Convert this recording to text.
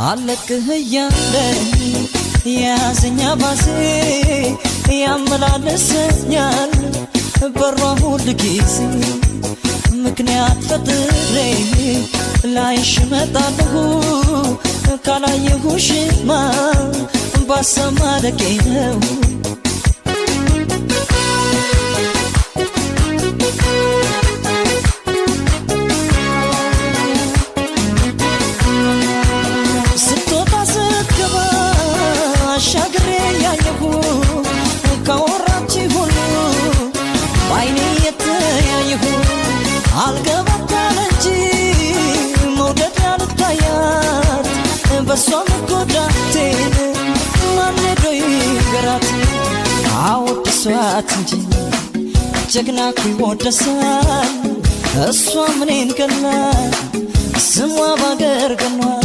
አለቅህ እያለኝ ያዘኛ ባሴ ያመላለሰኛል በሯ ሁል ጊዜ ምክንያት ፈጥሬ ላይሽ መጣለሁ ካላየሁሽማ ባሰማለቄ ነው ስትወጣ ስትገባ አሻግሬ ያየሁ ካወራች ሁሉ ባይኔ የተያየሁ አልገባታል እንጂ መውደድ ያልታያት በሷ መጎዳቴን ማን ሄዶ ይገራት አወድሷት እንጂ ጀግና እኮ ይወደሳል እሷ ምኔን ገላ ስሟ ባገር ገኗል